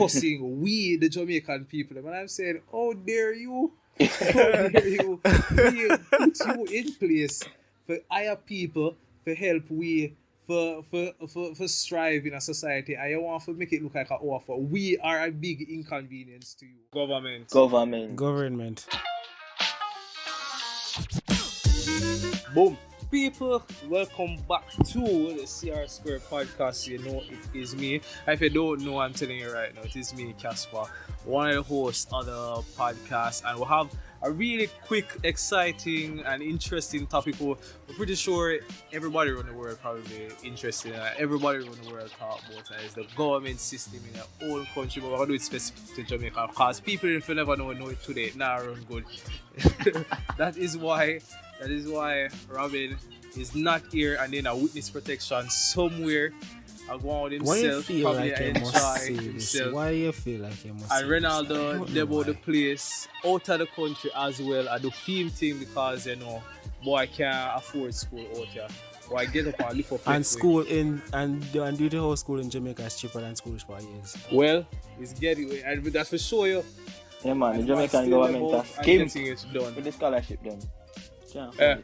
cussing we, the Jamaican people. And I'm saying, how dare you? How dare you? We put you in place for higher people, for help we, for strive in a society. I want to make it look like an offer. We are a big inconvenience to you. Government. Boom. People, welcome back to the CrSquared podcast. You know it is me. If you don't know, I'm telling you right now, it is me, Casper, one of the hosts of the podcast, and we'll have a really quick, exciting, and interesting topic. We're pretty sure everybody around the world probably interested in. Everybody around the world talk about it. Is the government system in their own country, but we're gonna do it specific to Jamaica because people, if you never know it today, it not run good. That is why Robin is not here and in a witness protection somewhere. I go on himself. Why you feel like you must say himself. this? Why you feel like you must and say Ronaldo, this? they bought the place out of the country as well. I do theme thing because boy can't afford school out here. Or I get up and live for and school and do the whole school in Jamaica is cheaper than school for years. Well, it's getting and that's for sure you. Yeah man, the Jamaican government has schemed done with the scholarship done. Yeah.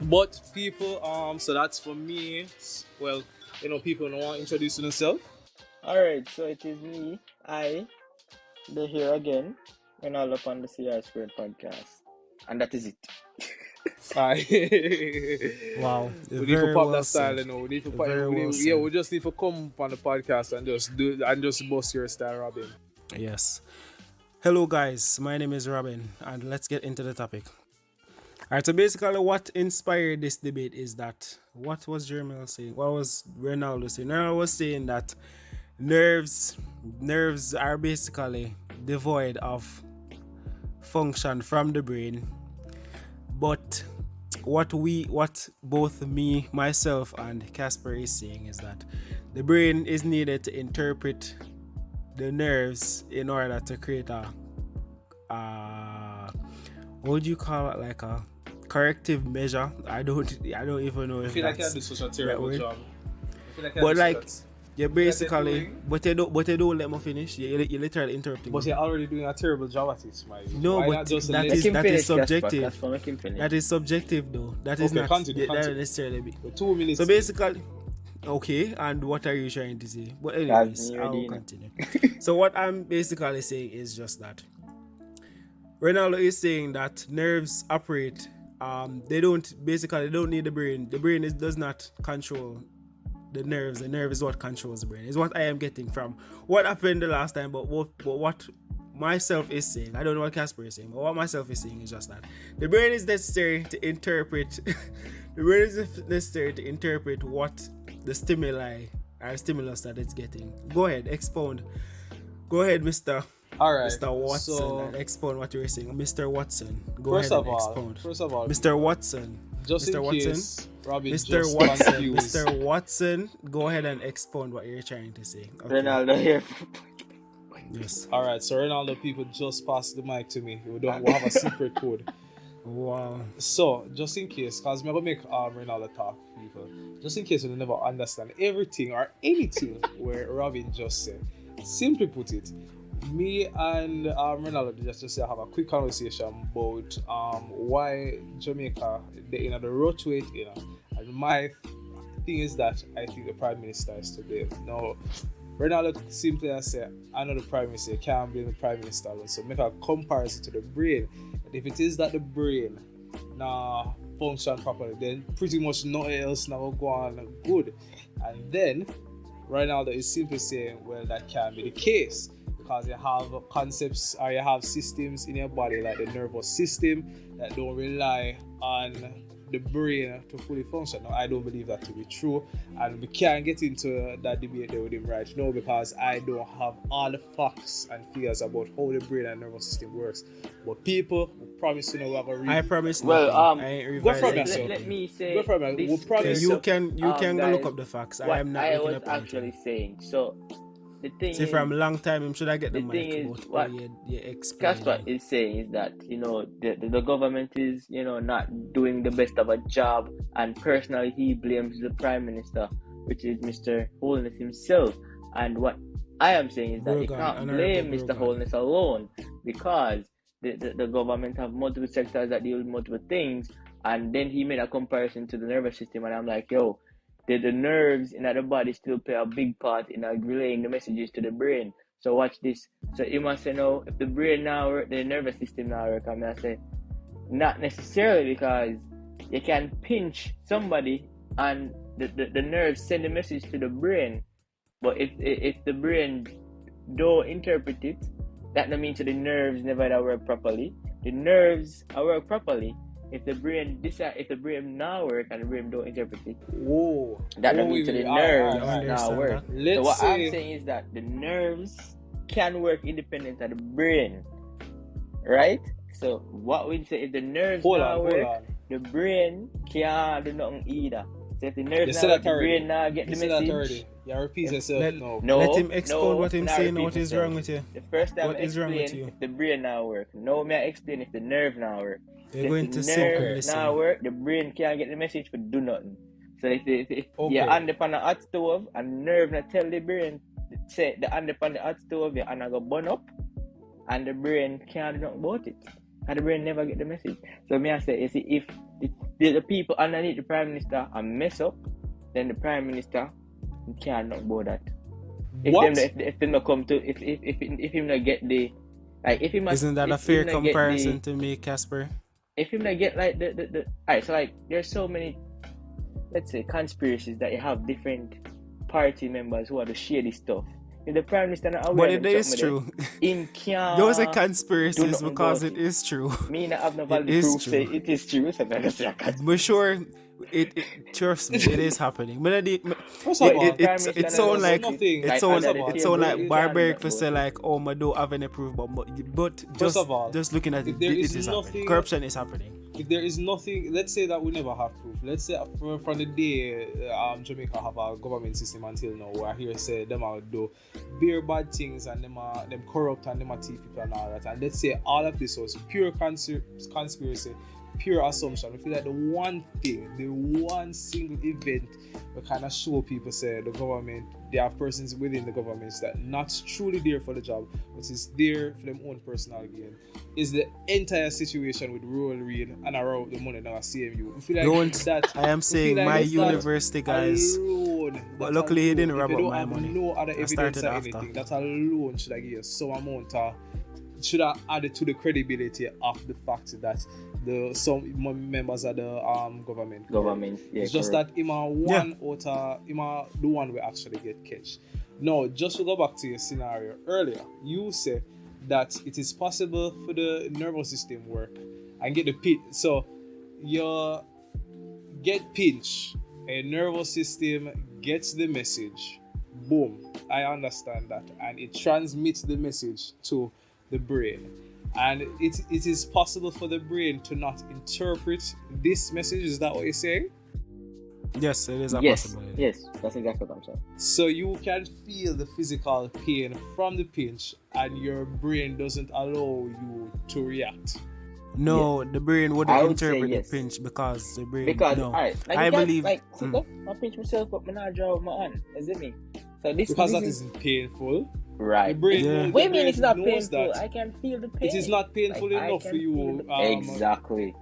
But people, so that's for me. Well, people don't want to introduce themselves. Alright, so it is me, they're here again, and all up on the CrSquared podcast. And that is it. Wow. We need to pop that said. style, We need to pop we just need to come on the podcast and just bust your style, Robin. Yes. Hello guys, my name is Robin, and let's get into the topic. Alright, so basically what inspired this debate is that, what was Jeremy saying? What was Ronaldo saying? Ronaldo was saying that nerves are basically devoid of function from the brain. But what both me, myself, and Casper is saying is that the brain is needed to interpret the nerves in order to create a what would you call it, like a corrective measure? I don't even know if I feel like you that's do such a terrible job. but like you basically but you don't let me finish. You literally interrupting but me. you're already doing a terrible job at it, my No, why but not just that let is subjective. That That is subjective though. That is Okay, not continue. that necessarily be. For 2 minutes. So basically, okay, and what are you trying to say? But anyways, I will continue. So what I'm basically saying is just that Ronaldo is saying that nerves operate. They don't need the brain. The brain does not control the nerves. The nerve is what controls the brain. Is what I am getting from what happened the last time. But what myself is saying, I don't know what Casper is saying, but what myself is saying is just that the brain is necessary to interpret. The brain is necessary to interpret what the stimuli or stimulus that it's getting. Go ahead, expound. Go ahead, Mr. Alright, Mr. Watson, so and expound what you were saying. Mr. Watson, first ahead and of all, Mr. Watson, just Mr. in Watson, case Robin Mr. just Watson, confused. Mr. Watson, go ahead and expound what you're trying to say. Okay. Ronaldo here. Yes. Alright, so Ronaldo people just pass the mic to me. We'll have a secret code. Wow. So, just in case, because I'm going to make Ronaldo talk, people. Just in case you never understand everything or anything where Robin just said. Simply put it, me and Ronaldo just have a quick conversation about why Jamaica, the road to it, and my thing is that I think the Prime Minister is to blame. Now, Ronaldo simply has said, I know the Prime Minister, can't blame the Prime Minister alone. So make a comparison to the brain. And if it is that the brain function properly, then pretty much nothing else now go on good. And then Ronaldo is simply saying, well, that can't be the case. Because you have concepts or you have systems in your body like the nervous system that don't rely on the brain to fully function. Now, I don't believe that to be true, and we can't get into that debate there with him right now because I don't have all the facts and figures about how the brain and nervous system works. But people promise to know we have a I promise. Well, I ain't go from revising there. let me say. Go from it. We'll promise. You can go guys, look up the facts. I am not I looking was up actually anything. saying. So the thing See, is, from a long time, should I get the the mic? thing is, About what you explain. Casper is saying is that the government is not doing the best of a job, and personally he blames the Prime Minister, which is Mr. Holness himself. And what I am saying is that you Brogan, can't blame Honorable Mr. Brogan. Holness alone, because the government have multiple sectors that deal with multiple things, and then he made a comparison to the nervous system, and I'm like, yo, the nerves in the body still play a big part in relaying the messages to the brain. So watch this. So you must say, no, if the brain now work, the nervous system now work, I'm gonna say, not necessarily, because you can pinch somebody and the nerves send a message to the brain. But if the brain don't interpret it, that don't mean to the nerves never work properly. The nerves work properly. If the brain now work and the brain don't interpret it, Whoa. that don't mean to the nerves now work. Let's So what say, I'm saying is that the nerves can work independent of the brain, right? So what we say, if the nerves now work, the brain can't do nothing either. So if the nerves now work, the brain now get the message. Yeah, repeat yourself. Let him explain what he's saying. What is wrong with you? The first time What I is wrong with explain you? if the brain now work. Now may I explain if the nerve now work. They're If going the to sing and nerve listen. now work, the brain can't get the message for do nothing. So if Okay. your hand upon a hot stove and nerve not tell the brain, say the hand upon the hot stove, your hand go burn up, and the brain can't do nothing about it. And the brain never get the message. So me I say, you see, if the people underneath the Prime Minister are mess up, then the Prime Minister can't know about that. If they not come to if him not get the like if him Isn't that a fair comparison to make, Casper? If him not get like the alright, so like there's so many, let's say, conspiracies that you have different party members who are the shady stuff. If the Prime Minister not aware, But it is true. Him can't. Those are conspiracies do because about it is true. Me not have no valid is proof true. say it is true, so I just say I can't. But sure, it trust me, it is happening. But First of all, it sound like nothing. it sound like barbaric for say like, oh, I don't have any proof, but First just of all, just looking at if it, there it is is happening. nothing- Corruption is happening. If there is nothing, let's say that we never have proof. Let's say from the day Jamaica have a government system until now, where here say them are do bare bad things and them corrupt and them are thief people and all that. And let's say all of this was pure conspiracy, pure assumption. I feel like the one single event that kind of show people say the government, they have persons within the government that not truly there for the job, but is there for them own personal gain, is the entire situation with rural read and around the money now at CMU. I feel like that. I am saying my university guys. But luckily he didn't rob up my money. No other evidence or anything. That alone should have given some amount of, should have added to the credibility of the fact that some members of the government. Yeah, it's just correct. that the one we actually get catch. Now, just to go back to your scenario earlier, you said that it is possible for the nervous system work and get the pinch. So you get pinch, a nervous system gets the message. Boom, I understand that, and it transmits the message to the brain. And it is possible for the brain to not interpret this message. Is that what you're saying? Yes, it is a possibility. Yes, that's exactly what I'm saying. So you can feel the physical pain from the pinch, and your brain doesn't allow you to react. No, the brain wouldn't I would say interpret yes. the pinch because the brain. Because no. alright, like I believe. like I pinch myself, but me not draw with my hand. Is it me? So this Because this that isn't painful. right. The brain, Yeah. knows, What the do you mean brain it's not knows painful? that I can feel the pain. it is not painful Like, I enough can for you. feel the- exactly.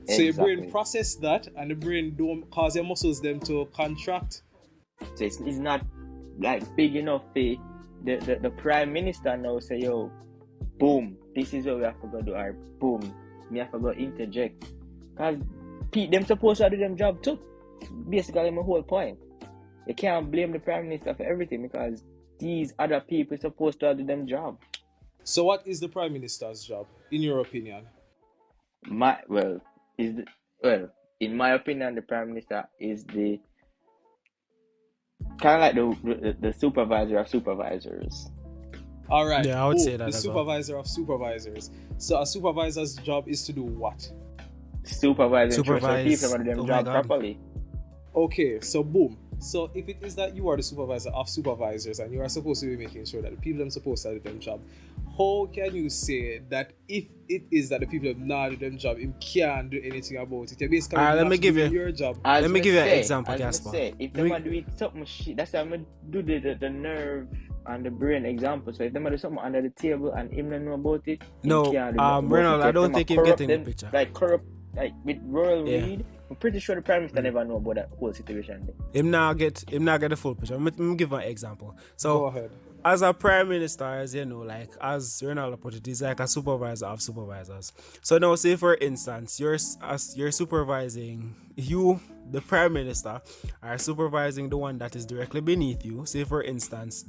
So your brain process that, and the brain don't cause your muscles them to contract. So it's not like big enough for the Prime Minister now say, yo, boom, this is what we have to go do, or boom, me have to go interject. Because them supposed to do them job too. Basically my whole point. You can't blame the Prime Minister for everything because these other people supposed to do them job. So what is the Prime Minister's job, in your opinion? In my opinion, the Prime Minister is the kind of like the supervisor of supervisors. All right. Yeah, I would say that the as well. supervisor of supervisors. So a supervisor's job is to do what? Supervise people to do them oh my job God. properly. Okay, so boom. So if it is that you are the supervisor of supervisors and you are supposed to be making sure that the people are supposed to do them job, how can you say that if it is that the people have not do them job, him can't do anything about it? You're basically let me not give doing you- your job. As Let me me give you an say, example, as me Casper. say, if Let me- they do it something shit, that's how I'm do the nerve on the brain example. So if them do something under the table and him don't know about it, No, him can't do nothing about Ronald, it. I If don't them a think him corrupt getting the them, picture. like corrupt, like with Royal Yeah. Reid, I'm pretty sure the Prime Minister never know about that whole situation there. Him not get the full picture. I'm gonna give an example. Go So ahead. as a prime minister, as you know, like as Ronaldo put it, he's like a supervisor of supervisors. So now, say for instance, you're supervising, you, the prime minister, are supervising the one that is directly beneath you. Say for instance,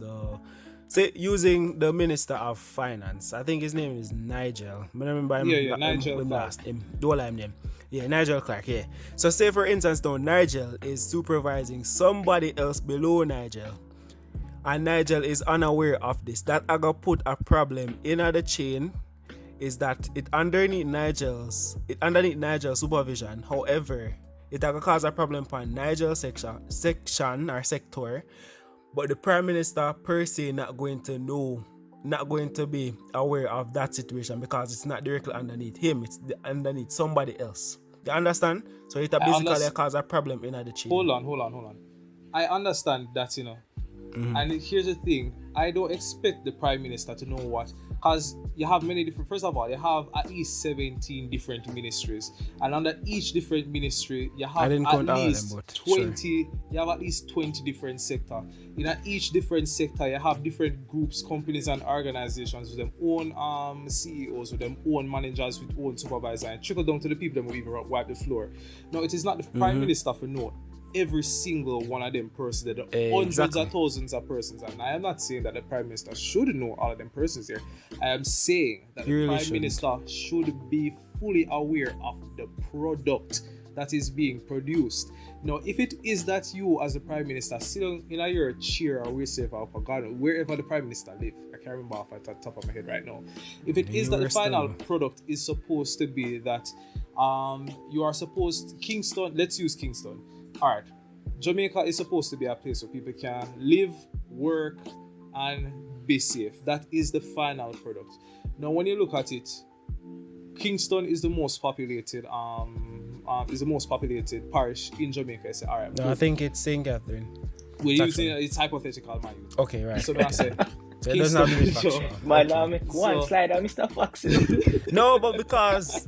using the Minister of Finance. I think his name is Nigel. I remember him. Yeah, Nigel Clark. Last him. Do I name? Yeah, Nigel Clark. Yeah. So say for instance, now Nigel is supervising somebody else below Nigel, and Nigel is unaware of this. That I got put a problem in the chain. Is that it underneath Nigel's supervision? However, it will cause a problem for Nigel's section or sector. But the Prime Minister per se not going to be aware of that situation because it's not directly underneath him, it's underneath somebody else. You understand? So it basically cause a problem in the chain. Hold on. I understand that, And here's the thing, I don't expect the Prime Minister to know what, because you have many different, first of all, you have at least 17 different ministries, and under each different ministry, you have at least 20, you have at least 20 different sectors. In each different sector, you have different groups, companies, and organizations with their own CEOs, with their own managers, with own supervisors, and trickle down to the people that will even wipe the floor. Now, it is not the Prime Minister for no every single one of them persons. There are hundreds of thousands of persons, and I am not saying that the Prime Minister should know all of them persons here. I am saying that the Prime Minister should be fully aware of the product that is being produced. Now, if it is that you as the Prime Minister sitting in your chair or wherever the Prime Minister lives, I can't remember off the top of my head right now. If it is that the final product is supposed to be that you are supposed Kingston, let's use Kingston. Alright, Jamaica is supposed to be a place where people can live, work, and be safe. That is the final product. Now, when you look at it, Kingston is the most populated parish in Jamaica. I say, alright. No, I think it's St. Catherine. We're using it's hypothetical, man. Okay, right. So I say, so it doesn't have to be factual. One slide on Mr. Fox. No, but because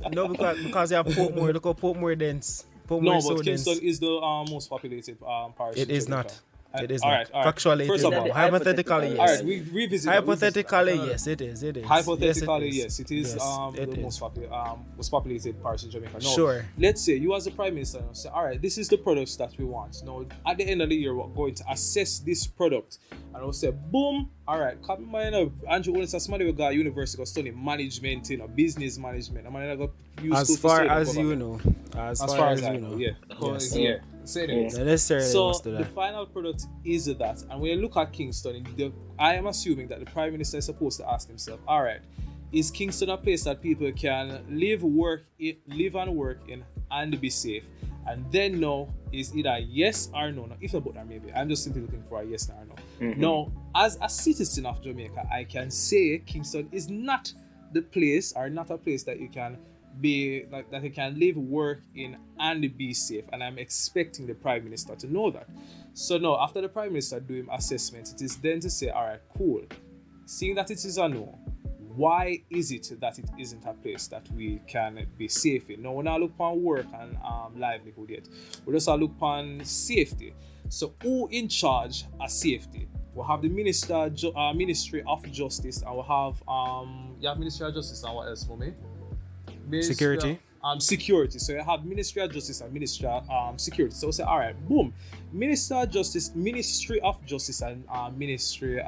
you have Portmore. Look at Portmore dense. No, but Kingston is the most populated parish. It is not. It is all not. right, all right. Factually, First it of is all, not. Hypothetically, yes. All right, we revisit. Hypothetically, yes, it is. It is. Hypothetically, yes, it is. Yes, The most populated parish in Jamaica. No, sure. Let's say you as the Prime Minister say, all right, this is the products that we want. Now, at the end of the year, we're going to assess this product, and we'll say, boom. All right, come on, Andrew. When it's somebody who got university, got study management, business management. I'm gonna go use as far as you know. As far as you know, yeah. Yes. Yeah. So anyways, the final product is that, and when you look at Kingston, I am assuming that the Prime Minister is supposed to ask himself, all right, is Kingston a place that people can live and work in, and be safe? And then no is either yes or no. Now, if not both, or maybe I'm just simply looking for a yes or no. Mm-hmm. Now, as a citizen of Jamaica, I can say Kingston is not the place, or not a place that you can be like that you can live, work in, and be safe. And I'm expecting the Prime Minister to know that. So now, after the Prime Minister doing assessment, it is then to say, all right, cool. Seeing that it is a no, why is it that it isn't a place that we can be safe in? Now, we're not look upon work and livelihood yet. We just look upon safety. So, who in charge of safety? We'll have the Ministry of Justice, and we'll have Ministry of Justice, and what else, Mummy? Security. Security. So you have Ministry of Justice and Ministry of Security. So we say, all right, boom, Ministry of Justice, and Ministry of Security.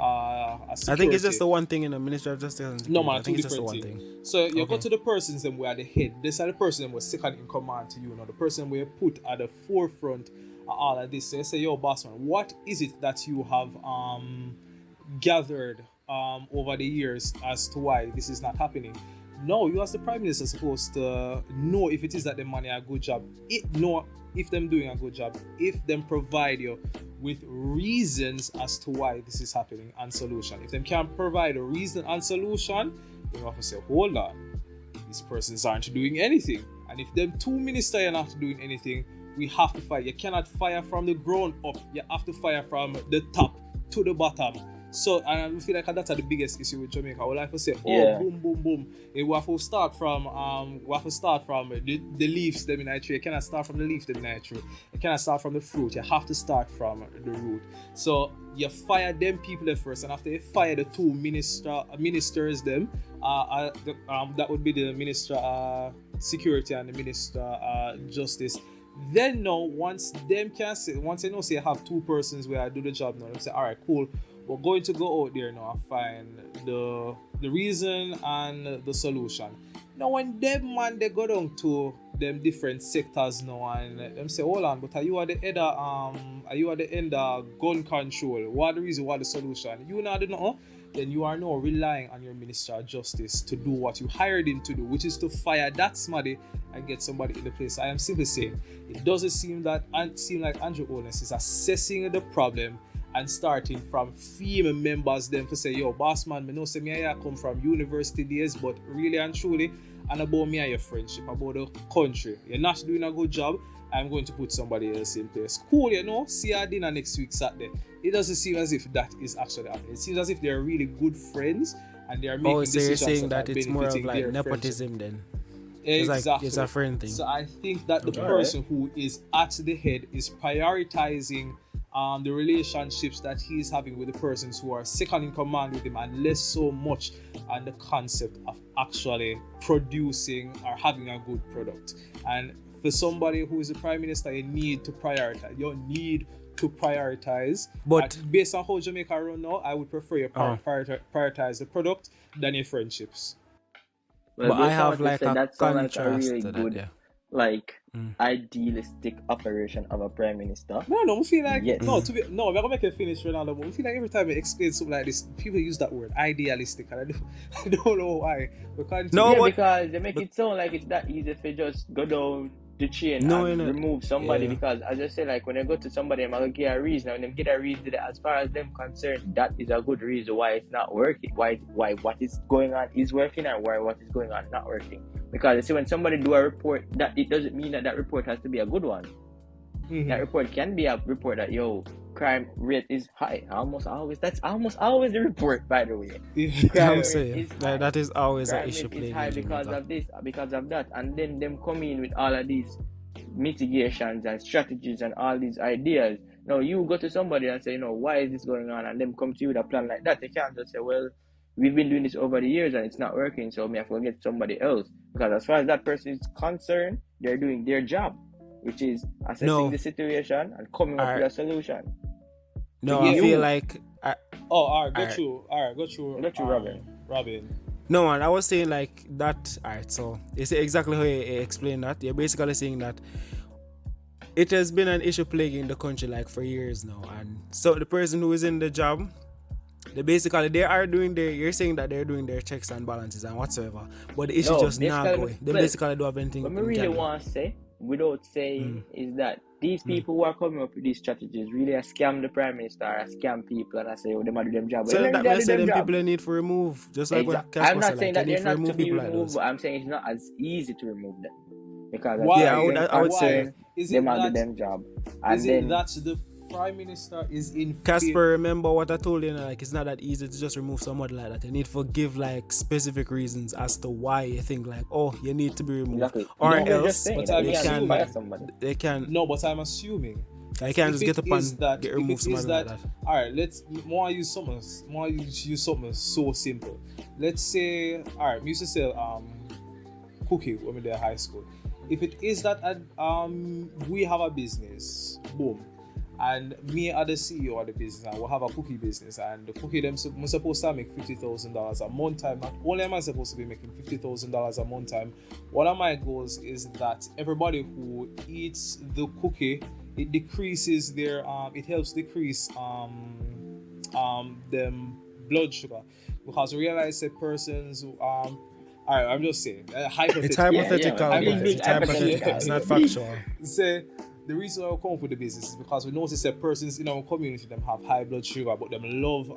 I think it's just the one thing in the Ministry of Justice. And no, man, I think two it's just different the one things. thing. So you go to the persons them who are the head. These are the person who are second in command to you. Now the person where you put at the forefront of all of this. So you say, yo, boss man, what is it that you have gathered over the years as to why this is not happening? No, you as the Prime Minister supposed to know if it is that them money a good job. If them doing a good job, if them provide you with reasons as to why this is happening and solution. If them can't provide a reason and solution, you have to say, hold on, these persons aren't doing anything. And if them two ministers are not doing anything, we have to fire. You cannot fire from the ground up. You have to fire from the top to the bottom. So, and I feel like that's the biggest issue with Jamaica. We like to say, Yeah. boom, boom, boom. We have to start from the leaves them in the tree. You cannot start from the leaf them in the tree. You cannot start from the fruit. You have to start from the root. So you fire them people there first, and after you fire the two ministers them, that would be the minister security and the minister justice. Then now once they know say you have two persons where I do the job now, they say, all right, cool. We're going to go out there now and find the reason and the solution. Now when them man they go down to them different sectors now and them say, hold on, but are you at the end of gun control? What the reason, what the solution? You know, know, then you are now relying on your Minister of Justice to do what you hired him to do, which is to fire that somebody and get somebody in the place. I am simply saying, it doesn't seem like Andrew Holness is assessing the problem and starting from female members them to say, yo, boss man, me know say me I come from university days, but really and truly, and about me and your friendship, about the country. You're not doing a good job, I'm going to put somebody else in place. Cool, you know, see our dinner next week Saturday. It doesn't seem as if that is actually happening. It seems as if they're really good friends and they are making decisions. So you're saying that it's more of like nepotism then. Exactly. It's a friend thing. So I think that the person who is at the head is prioritizing the relationships that he's having with the persons who are second in command with him, and less so much on the concept of actually producing or having a good product. And for somebody who is the prime minister, you need to prioritize. But based on how Jamaica run now, I would prefer you prioritize the product than your friendships. Well, but I have like a contrast like a really to good, that, idealistic operation of a prime minister. No, I feel like yes. we're gonna make it finish, Ronaldo. But I feel like every time we explain something like this, people use that word idealistic, and I don't know why. Because they make it sound like it's that easy if you just go down the chain and remove somebody. Because as I say, like when I go to somebody, I'm gonna get a reason, and them get a reason that as far as them concerned, that is a good reason why it's not working. Why what is going on is working, and why what is going on not working. Because you see, when somebody do a report, that it doesn't mean that report has to be a good one. Mm-hmm. That report can be a report that crime rate is high. That's almost always the report, by the way. Crime rate is high. That is always an issue playing high because of this, because of that, and then them come in with all of these mitigations and strategies and all these ideas. Now you go to somebody and say, why is this going on, and them come to you with a plan like that. They can't just say, well, we've been doing this over the years and it's not working, so we have to get somebody else. Because as far as that person is concerned, they're doing their job, which is assessing the situation and coming up with a solution. No, I feel like... all right, got you, Robin. No, and I was saying like that... Alright, so it's exactly how you explain that. You're basically saying that it has been an issue plaguing the country like for years now. And so the person who is in the job... You're saying that they're doing their checks and balances and whatsoever, but the issue just not going. They basically don't have anything. What I really want to say, without saying, is that these people who are coming up with these strategies really scam the prime minister, scam people, and I say, they might do them job. So that means them people need to remove, just like what I'm not saying that they're not to be removed, but I'm saying it's not as easy to remove them. Because I would say they might do them job. And that's the Prime Minister is in Casper, remember what I told you, like it's not that easy to just remove somebody like that. You need to give like specific reasons as to why you think like, you need to be removed. Exactly. Or else they can No, but I'm assuming I can't just get up and get removed somebody like that. Alright, let's use something so simple. Let's say, alright, we used to sell cookie when we were in high school. If it is that we have a business, boom, and me are the CEO of the business, and we'll have a cookie business, and the cookie them supposed to make $50,000 a month time. Not only am I supposed to be making $50,000 a month time, one of my goals is that everybody who eats the cookie, it decreases their it helps decrease them blood sugar, because we realize that persons alright, I'm just saying hypothetical. It's hypothetical. It's hypothetical. It's not factual. Say the reason why we come up with the business is because we notice that persons in our community them have high blood sugar, but them love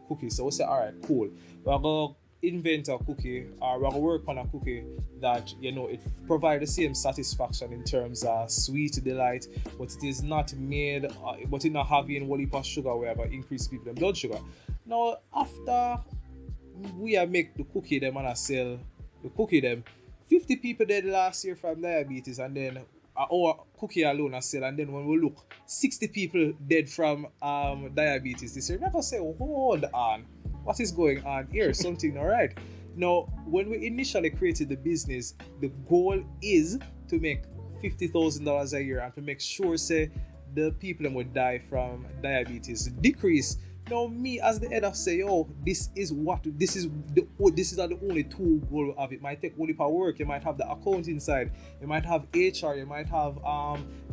cookies. So we say, alright, cool. We're gonna invent a cookie or we're gonna work on a cookie that it provides the same satisfaction in terms of sweet delight, but it is not made, but it not having whole heap of sugar where we increase people in blood sugar. Now after we make the cookie them and I sell the cookie them, 50 people dead last year from diabetes, and then our cookie alone I sell, and then when we look 60 people dead from diabetes this year, we're gonna say, hold on, what is going on here? Something not right. Now, when we initially created the business, the goal is to make $50,000 a year and to make sure, say, the people that would die from diabetes decrease. Now, me as the head of say, this is the only two goal of it. Might take only for work. You might have the accounting side. You might have HR. You might have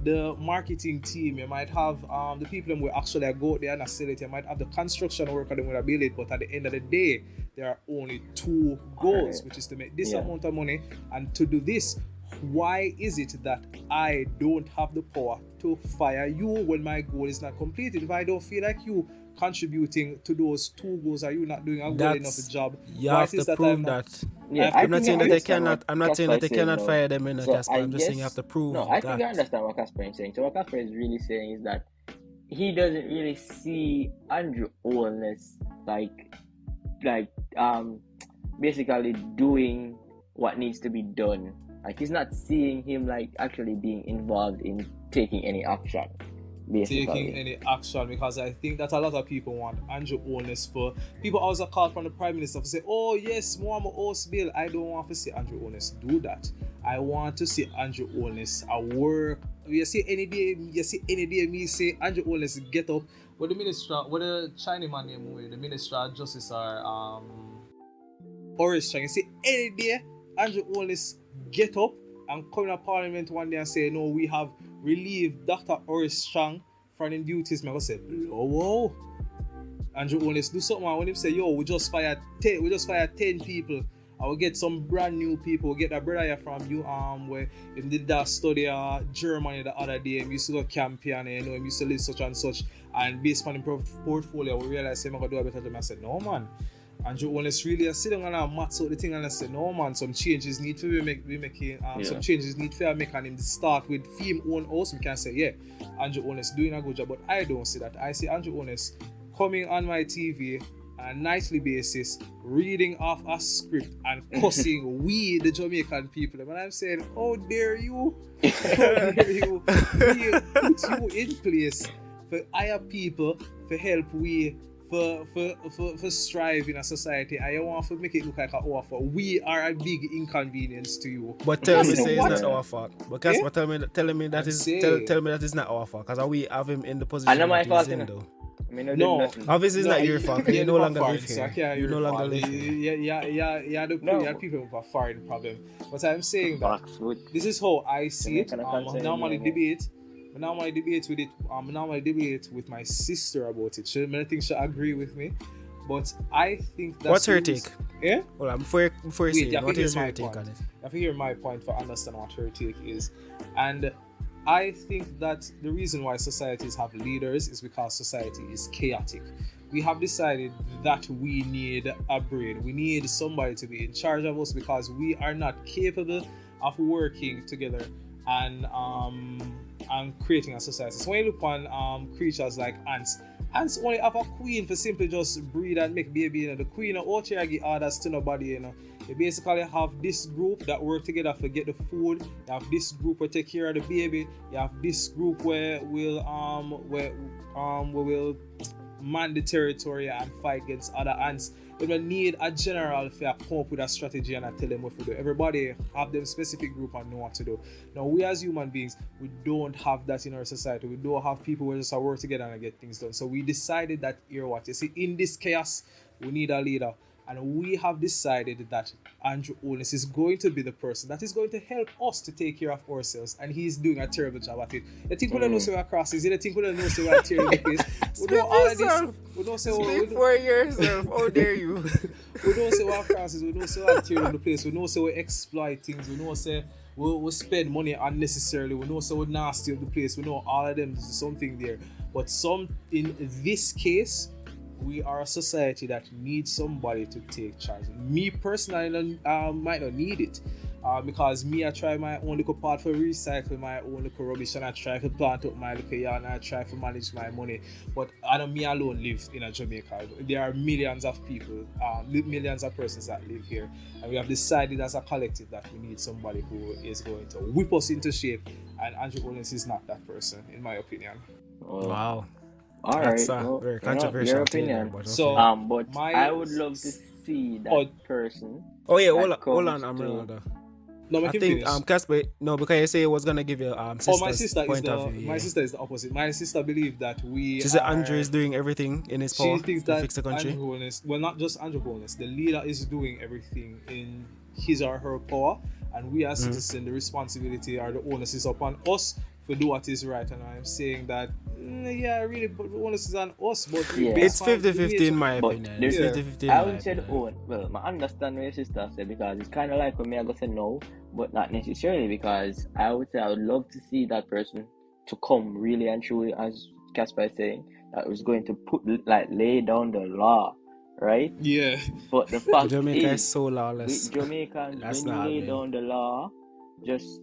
the marketing team. You might have the people that will actually go out there and sell it. You might have the construction worker that will build it. But at the end of the day, there are only two goals, which is to make this amount of money. And to do this, why is it that I don't have the power to fire you when my goal is not completed? If I don't feel like you contributing to those two goals, are you not doing a good enough job? You have to prove that. I'm not saying that they cannot. I'm not saying that they cannot fire them in a Casper. I'm just saying you have to prove. No, I think I understand what Casper is saying. So what Casper is really saying is that he doesn't really see Andrew Holness like basically doing what needs to be done. Like he's not seeing him like actually being involved in taking any action. Basically. Taking any action, because I think that a lot of people want Andrew Holness for people also call from the Prime Minister to say, oh yes, more host bill. I don't want to see Andrew Holness do that. I want to see Andrew Holness at work. You see any day me say Andrew Holness get up with the minister, with the Chinese man name, the Minister of Justice or Horace Chang. You see any day Andrew Holness get up and come to Parliament one day and say, no, we have relieved Dr. Horace Chang from his duties. I go say, whoa. Andrew Holness do something. When him say, we just fired 10 people. I will get some brand new people. We'll get a brother from you where he did that study Germany the other day. He used to go campaign, he used to live such and such. And based on his portfolio, we realized I'm gonna do a better job. I said, no man. Andrew Holness really sit down and maths out the thing and I said, no man, some changes need to be making, some changes need to be making him start with theme own house. We can say, yeah, Andrew Holness doing a good job, but I don't see that. I see Andrew Holness coming on my TV on a nightly basis, reading off a script and cussing we, the Jamaican people. And I'm saying, how dare you? How dare you? We put you in place for hire people, for help we, for strive in a society. I want to make it look like an offer. We are a big inconvenience to you. But tell me, say it's not our fault. Because tell me that is not our fault. Because we have him in the position that he's in, though. No, obviously it's not your fault. You no longer live here. So you no longer live here. Yeah, the people with a foreign problem. But I'm saying that this is how I see it. I normally debate with my sister about it. I think she'll agree with me. But I think that's... What's her take? Yeah? Well, before you say it, what is her take on it? I have to hear my point for understand what her take is. And I think that the reason why societies have leaders is because society is chaotic. We have decided that we need a brain. We need somebody to be in charge of us because we are not capable of working together and creating a society. So when you look on creatures like ants only have a queen for simply just breed and make baby. The queen out here give orders to nobody. You basically have this group that work together to get the food. You have this group where take care of the baby. You have this group where we'll man the territory and fight against other ants. We don't need a general to come up with a strategy and I tell them what to do. Everybody have them specific group and know what to do. Now we as human beings, we don't have that in our society. We don't have people who just work together and get things done. So we decided that you see, in this chaos, we need a leader. And we have decided that Andrew Holness is going to be the person that is going to help us to take care of ourselves. And he's doing a terrible job at it. You think we don't know so we're crosses? You think we don't know so we're tearing the place? We know all of this. We don't say speak for yourself. How dare you? We don't say we're crosses. We don't say we're tearing the place. We don't say we exploit things. We don't say we spend money unnecessarily. We don't say we're nasty of the place. We know all of them. There's something there. But in this case, we are a society that needs somebody to take charge. Me personally might not need it. Because me, I try my own little part for recycle my own little rubbish, and I try to plant up my little yard, and I try to manage my money. But I don't me alone live in a Jamaica. There are millions of people, millions of persons that live here, and we have decided as a collective that we need somebody who is going to whip us into shape. And Andrew Owens is not that person, in my opinion. Wow. All That's right. Well, very controversial your opinion. but okay. So, but I would love to see that person. Oh yeah, that hold on, comes to- Ronaldo. No, I think Casper, no, because you say it was gonna give you sister's my sister point is of view. my sister is the opposite. My sister believes that we. She said Andrew is doing everything in his power She thinks to that fix the country. Andrew Holness, well, not just Andrew Holness, the leader is doing everything in his or her power, and we as citizens, the responsibility or the onus is upon us to do what is right. And I'm saying that, really, but the onus is on us. But It's 50-50 in my opinion. It's 50-50. I would say the own. Well, I understand what your sister said, because it's kind of like when me I go say no, but not necessarily, because I would say I would love to see that person to come really and truly, as Casper is saying, that was going to lay down the law, right? Yeah. But the fact Jamaica is is, so lawless. with Jamaicans, That's when you not lay happening. down the law, just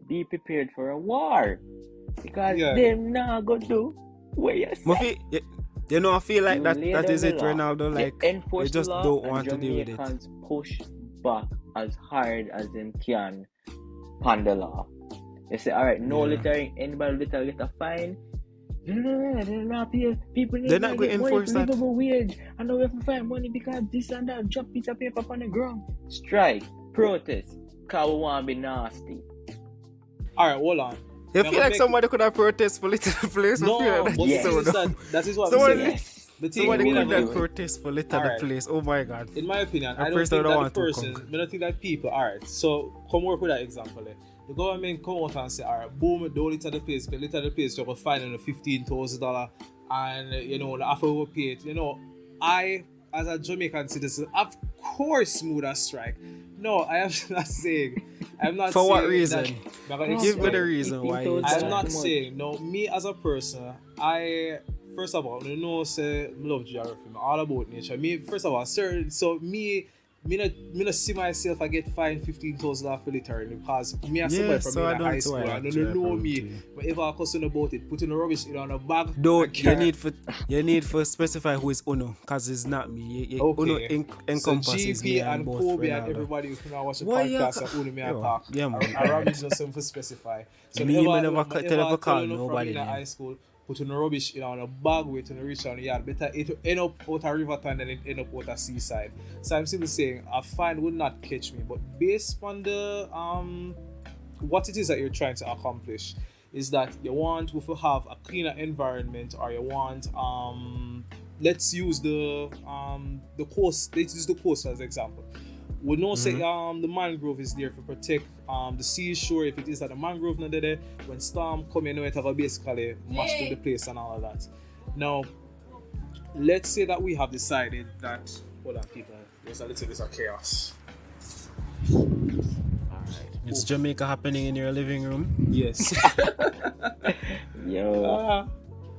be prepared for a war, because them not gonna do what you say. Muffy, I feel like that is it, down the law. Ronaldo. Like, They enforce they just the law, don't and want to deal with it. Jamaicans push back as hard as them can on the law. They say, all right, no littering. Anybody litter get a fine. No, they're not pay. People need They're not going to enforce that. livable wage. I know we have to find money because this and that. Drop piece of paper on the ground. Strike, protest, because we want to be nasty. All right, hold on. You feel like somebody could have protest for litter the place? No, That's but Yes. so dumb. that is what Someone- I'm saying. Yes. The thing Somebody we could never have do. protest for litter Alright. the place. Oh my god. In my opinion, I I don't personally think that want the to person, conquer. I don't think that people, alright, so come work with that example. The government come out and say, alright, boom, don't litter the place, but litter the place, so we'll find them $15,000 and, after we pay it, I, as a Jamaican citizen, of course, mood a strike. No, I am not saying. I'm not For saying what reason? That, I'm gonna Give me explain. the reason why you I'm I'm not Too much. saying, no, me as a person, first of all, say I love geography, I'm all about nature. Me, first of all, not see myself I get fined $15,000 for littering, because me as somebody from so I in don't high see why school, I I don't actually know approve me, to you. whatever I question about it, putting the rubbish in on a bag. Don't and you carry- need for specify who is Uno, because it's not me. Okay. Uno So encompasses me GP and and both. Kobe and Ronaldo. everybody who now watch the Why you podcast ca- and who me Yo, talk. yeah, man. I rather just something to specify. So Me, never- me never whenever call I tell you nobody from in name. high school, putting the rubbish in on a bag, waiting to reach on the yard. Better it end up out a river than it end up out a seaside. So I'm simply saying a fine would not catch me, but based on the what it is that you're trying to accomplish is that you want to have a cleaner environment, or you want let's use the coast. Let's use the coast as an example. We know say the mangrove is there to protect the seashore. If it is that the mangrove not there, when storm come in, it will basically mash to the place and all of that. Now, let's say that we have decided that, hold on people, there's a little bit of chaos. It's Jamaica happening in your living room. Yes. Yo,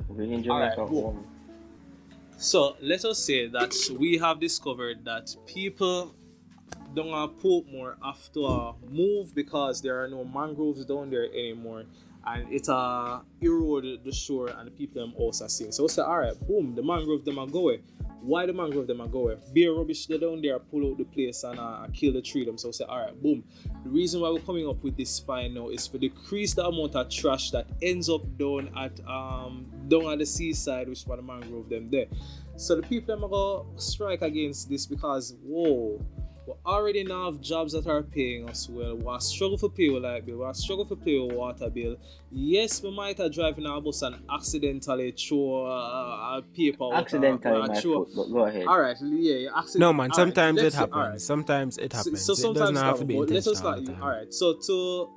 bringing Jamaica alright, cool. home. So let us say that we have discovered that people don't put more after move because there are no mangroves down there anymore, and it eroded the shore and the people them also seeing. So we say, alright, boom, the mangrove them are going. Why the mangrove them are going? Bear rubbish they down there, pull out the place and kill the tree them. So we say, alright, boom. The reason why we're coming up with this fine now is for decrease the amount of trash that ends up down at the seaside, which is why the mangrove them there. So the people them are gonna strike against this because whoa, we already now have jobs that are paying us well. We struggle for pay with light bill. We struggle for pay with water bill. Yes, we might have driving our bus and accidentally throw a paper. Accidentally, my foot, but go ahead. Alright, yeah, accident. No man, sometimes alright, it happens. alright. Sometimes it happens. So it sometimes doesn't have to be let us intentional all start. the time.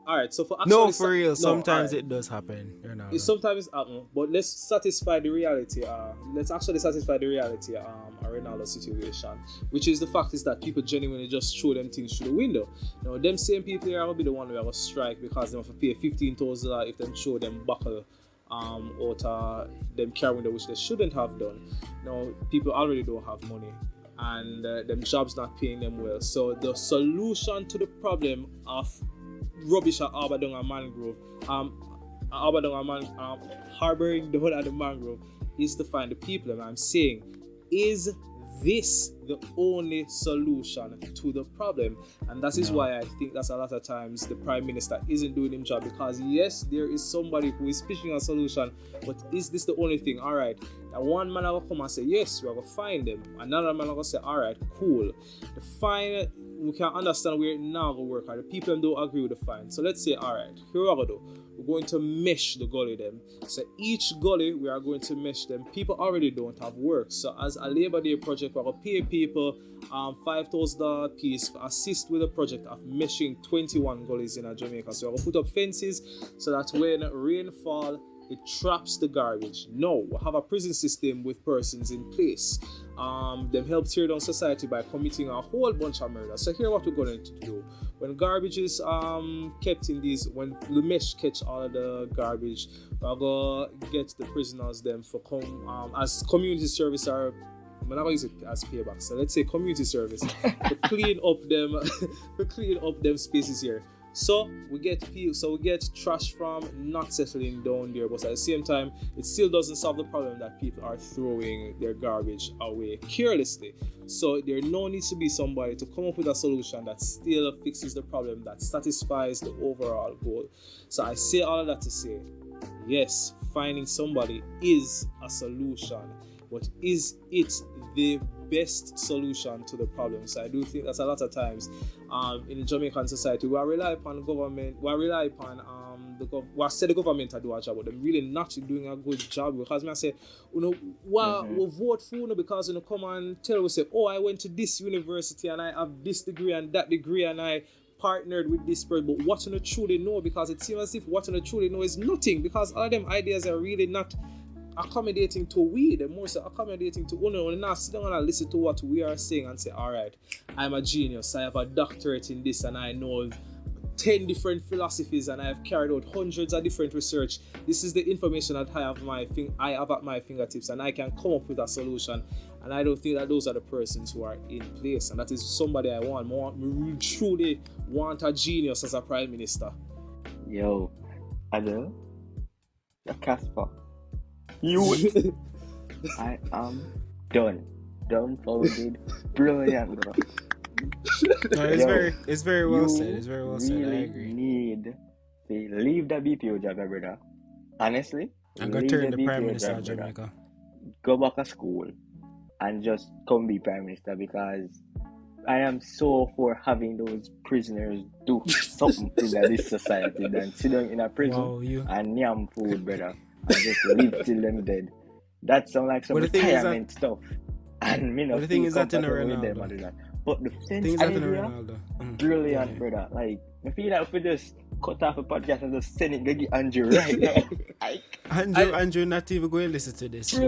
Alright, so for actually No, for real. no, Sometimes alright. it does happen. You know. It sometimes happen, but let's satisfy the reality. Let's actually satisfy the reality. A Ronaldo situation, which is the fact is that people genuinely just throw them things through the window. Now, them same people are gonna be the one who are gonna strike because they have to pay $15,000 if them throw them buckle out them carrying which they shouldn't have done. People already don't have money, and them jobs not paying them well. So the solution to the problem of rubbish at Abadong and Mangrove, harboring the whole of the mangrove, is to find the people. And I'm saying, is this the only solution to the problem? And that is why I think that's a lot of times the Prime Minister isn't doing his job, because yes, there is somebody who is pitching a solution, but is this the only thing? All right, and one man will come and say, yes, we're going to find them. Another man will say, all right, cool. The fine, we can understand where it now will work. The people don't agree with the fine. So let's say, all right, here we're going to do. We're going to mesh the gully them. So each gully, we are going to mesh them. People already don't have work. So as a Labor Day project, we're going to pay people $5,000 a piece to assist with the project of meshing 21 gullies in Jamaica. So we're going to put up fences so that when rain fall, it traps the garbage. No, we have a prison system with persons in place. Them help tear down society by committing a whole bunch of murders. So here what we're going to do. When garbage is kept in these, when the mesh catch all of the garbage, we're going to get the prisoners them for as community service or I'm not going to use it as payback. So let's say community service to clean up them spaces here. So we get trash from not settling down there, but at the same time, it still doesn't solve the problem that people are throwing their garbage away carelessly. So there needs to be somebody to come up with a solution that still fixes the problem, that satisfies the overall goal. So I say all of that to say, yes, finding somebody is a solution, but is it the best solution to the problem? So I do think that a lot of times in the Jamaican society we rely upon government, we rely upon we say the government to do a job, but they're really not doing a good job. Because I say, we vote for you because come and tell us, say, oh, I went to this university and I have this degree and that degree and I partnered with this person, but what you truly know, because it seems as if what you truly know is nothing, because all of them ideas are really not accommodating to we. They're more so accommodating to and now sit down and listen to what we are saying and say, all right, I'm a genius, I have a doctorate in this and I know 10 different philosophies and I have carried out hundreds of different research. This is the information that I have at my fingertips and I can come up with a solution. And I don't think that those are the persons who are in place, and that is somebody I want. We truly want a genius as a Prime Minister. Yo, Adele, the Casper. You I am done folded, brilliant, bro. No, it's very well said. It's very well said. I agree. Need to leave the BPO job, brother. Honestly, and go turn the Prime Minister of Jamaica. Go back to school and just come be Prime Minister, because I am so for having those prisoners do something to this society than sit down in a prison and yam food, brother. And just live till them dead. That sounds like some retirement stuff. And me not the thing is that in Ronaldo. But the sense idea, brilliant, brother. Like, I feel like if we just cut off a podcast and just send it to Andrew right now. Andrew not even going to listen to this. I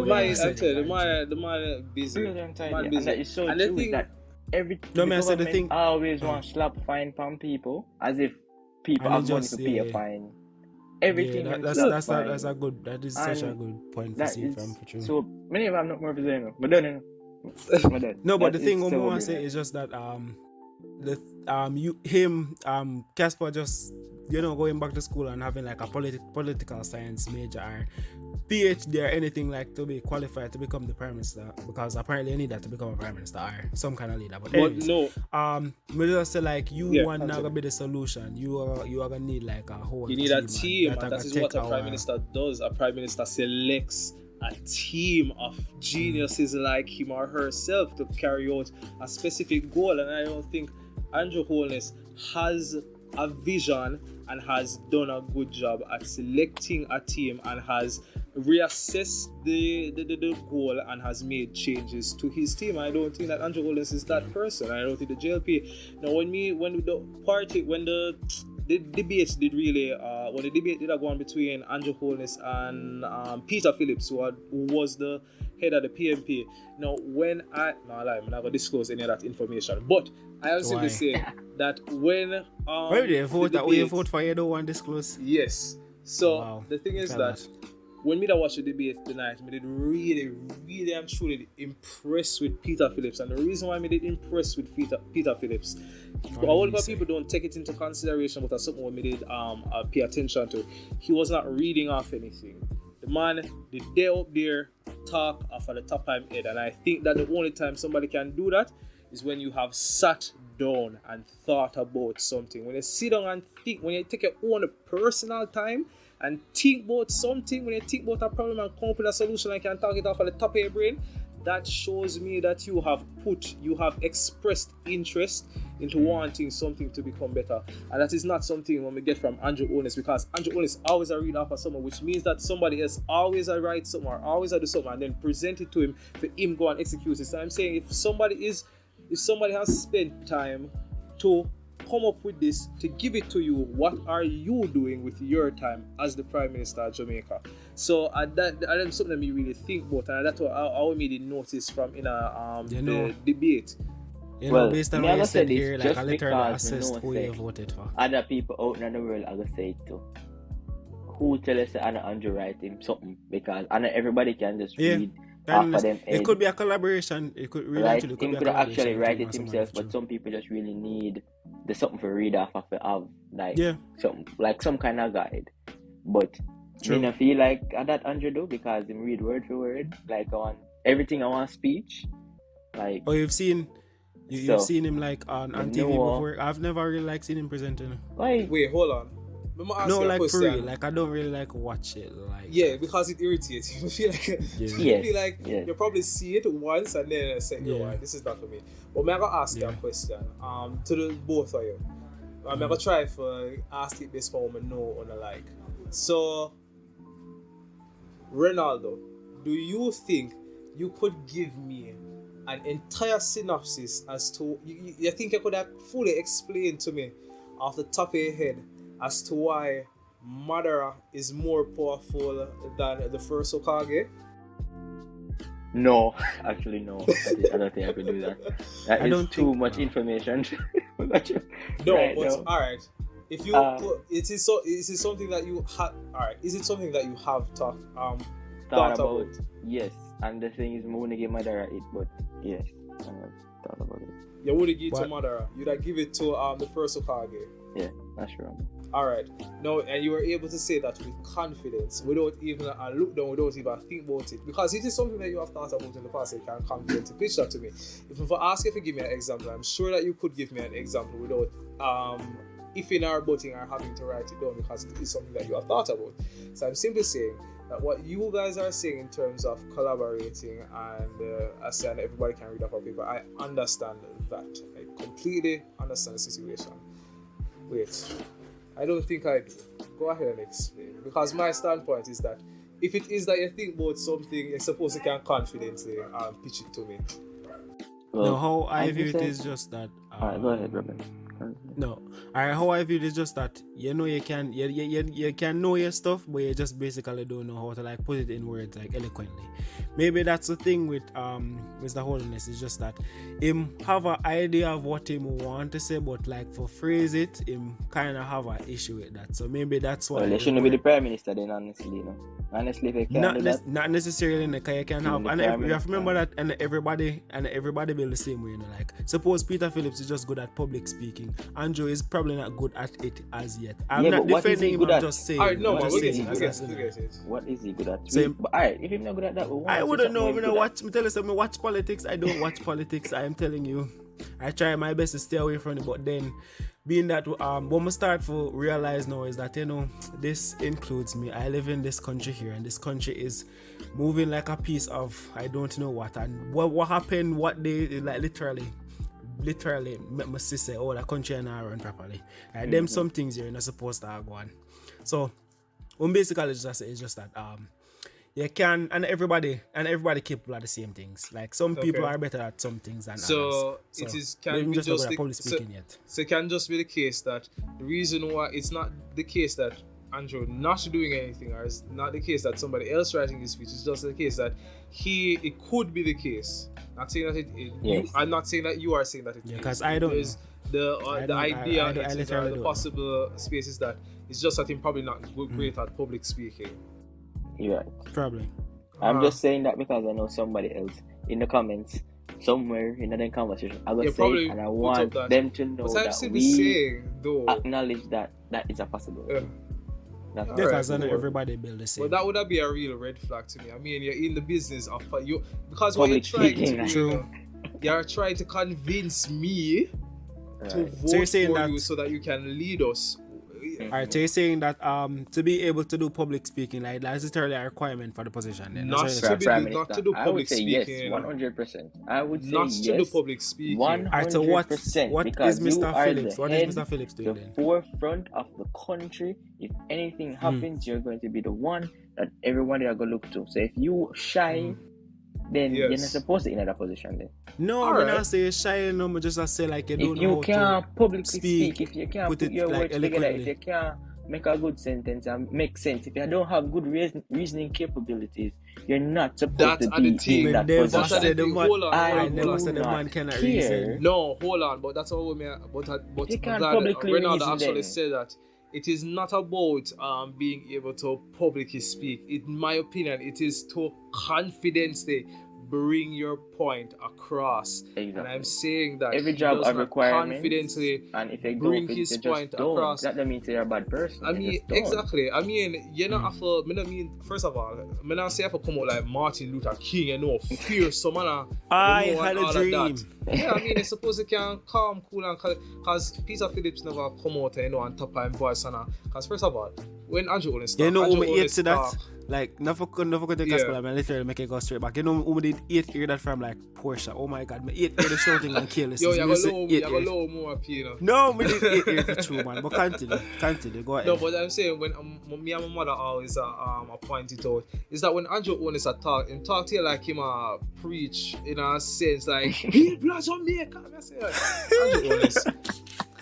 tell you, the man busy. Brilliant idea. And that is so true that the thing always want to slap fine from people as if people have money to pay a fine. Everything that's a good, that is such a good point to see from for true. So many of them not more visible, but don't no, but the thing I want to say is just that Casper just going back to school and having like a political science major or PhD or anything like to be qualified to become the Prime Minister, because apparently you need that to become a Prime Minister or some kind of leader. But anyways, we just say like want not gonna be the solution. You are gonna need like a whole. You need a team, and that is what a Prime Minister does. A Prime Minister selects a team of geniuses like him or herself to carry out a specific goal, and I don't think Andrew Holness has a vision and has done a good job at selecting a team and has reassessed the goal and has made changes to his team. I don't think that Andrew Holness is that person. I don't think the JLP. Now, when the debate did go on between Andrew Holness and Peter Phillips, who was the head of the PMP. Now, I'm not going to disclose any of that information, but I am simply saying that when you vote for, you don't want to disclose. Yes. So the thing is that when me that watch the debate tonight, me did really, really and truly impressed with Peter Phillips. And the reason why me did impressed with Peter Phillips, a lot of people don't take it into consideration, but that's something we did pay attention to. He was not reading off anything. The man did day up there talk off at the top of his head, and I think that the only time somebody can do that is when you have sat down and thought about something. When you sit down and think, when you take your own personal time and think about something, when you think about a problem and come up with a solution and can talk it off at the top of your brain, that shows me that you have expressed interest into wanting something to become better. And that is not something when we get from Andrew Onis, because Andrew Onis always a read off of someone, which means that somebody else always a write something or always a do something and then present it to him for him go and execute it. So I'm saying if somebody has spent time to come up with this, to give it to you, what are you doing with your time as the Prime Minister of Jamaica? So that's something that me really think about, and that's what I made it notice from in the debate. You know, based on what you said here, like I literally assessed who you voted for. Other people out in the world are going to say it too. Who tell us that Andrew write him something? Because everybody can just read half of them. It could be a collaboration. It could really actually could actually write it himself, but some people just really need the something for read off of something like some kind of guide. But I don't feel like that Andrew do, because him read word for word, like on everything I want speech. Like you've seen him like on TV before. I've never really seen him presenting. Like, wait, hold on. No, like for real, like I don't really watch it. Like because it irritates you. You feel like you probably see it once and then say, "No, this is not for me." But I'm gonna ask you a question. To the both of you. I'm gonna try to ask it this for me know on the like. So, Ronaldo, do you think you could give me an entire synopsis as to you think you could have fully explained to me off the top of your head as to why Madara is more powerful than the first Hokage? No, actually no. I don't think I could do that. That is too much information. Alright. If you is it something that you have is it something that you have thought about? Yes. And the thing is, I want to give Madara it, but yes, I thought about it. You would have give it to Madara. You'd have give it to the first Hokage. Yeah, that's right. Alright. No, and you were able to say that with confidence, without even look down, without even think about it. Because it is something that you have thought about in the past, you can confidently pitch that to me. If I ask you to give me an example, I'm sure that you could give me an example without ifing or butting or having to write it down, because it is something that you have thought about. So I'm simply saying that what you guys are saying in terms of collaborating and saying everybody can read off of paper, I understand that. I completely understand the situation. Wait, I don't think I do. Go ahead and explain. Because my standpoint is that if it is that you think about something, you're supposed to can confidently pitch it to me. Well, no, how I view it is just that. Alright, go ahead, Robin. No, how I view it is just that you can know your stuff, but you just basically don't know how to put it in words eloquently. Maybe that's the thing with Mr. Holiness, is just that him have an idea of what him want to say, but for phrase it, him kind of have an issue with that. So maybe that's why. Well, they shouldn't be the Prime Minister then, honestly, Honestly, if they can not necessarily, because you can have, and you have to remember that, and everybody be the same way, Suppose Peter Phillips is just good at public speaking. Andrew is probably not good at it as yet. I'm not defending him, I'm just saying. Alright, no, what is he good at? Alright, if he's not good at that, I wouldn't know. I tell you, I watch politics. I don't watch politics. I am telling you. I try my best to stay away from it, but then being that what we start to realize now is that this includes me. I live in this country here, and this country is moving like a piece of I don't know what. And what happened? What they literally make my sister say, the country and I run properly. Them some things you're not supposed to go on. So basically it's just that you can, and everybody capable of the same things. Some people are better at some things than others. So it is can be just it can just be the case that the reason why it's not the case that Andrew not doing anything, or it's not the case that somebody else writing his speech. It's just the case that it could be the case. Not saying that I'm not saying that you are saying that it is. Because I don't. The idea, the possible spaces that it's just that he's probably not great at public speaking. You're right. Probably. I'm just saying that because I know somebody else in the comments somewhere in the conversation. I will say it, and I want them to know that we acknowledge that is a possibility. Because I know everybody build the same. But that would be a real red flag to me. I mean, you're in the business of you because Public when you're trying speaking, you're trying to convince me to vote So you're saying for that- you so that you can lead us. Alright, so you're saying that to be able to do public speaking, like that's literally a requirement for the position. Then Not that's to what be you're Prime not Minister. to do I public would say speaking. yes, 100%. I would say Not yes, to do public speaking. 100%. Alright, so what because is you Mr. are Phillips? the What head, is Mr. Phillips doing the then? forefront of the country. If anything happens, you're going to be the one that everybody are going to look to. So if you shy, then you're not supposed to be in that position then. No, I'm not saying shy, no, but just I say like you don't If know you how can't to publicly speak, speak, if you can't put put it, your like, words together, if eloquently. you can't make a good sentence and make sense, if you don't have good reasoning capabilities, you're not supposed to be in that never position. said the man. Hold on, I do never said the not man cannot care. reason. No, hold on, but that's all me. But He can't glad publicly Ronaldo reason actually then. said that it is not about being able to publicly speak. In my opinion, it is to confidently bring your point across. Exactly. And I'm saying that Every he job does have not requirements, confidently and if you bring don't, his you just point don't. across. That doesn't mean you're a bad person. I You mean, just don't. exactly. I mean, you know, first of all, I don't say I have to come out like Martin Luther King, you know, fierce, man. I had a dream. Yeah, I mean, it's supposed to can calm, cool, and because Peter Phillips never come out, you know, and top him voice, and because first of all, when Andrew Olin started, You know who me hate to that? Like, never could take gospel, I literally make it go straight back. You know who did hear that from, like, Porsche? Oh my God, me hear the shouting and careless. Yo, you got low more up, you know. No, me did hear for true, man. But continue, go ahead. No, but I'm saying when me and my mother always point it out is that when Andrew Onis talk to you like him preach in a sense like be blood Jamaica. I say Andrew Onis,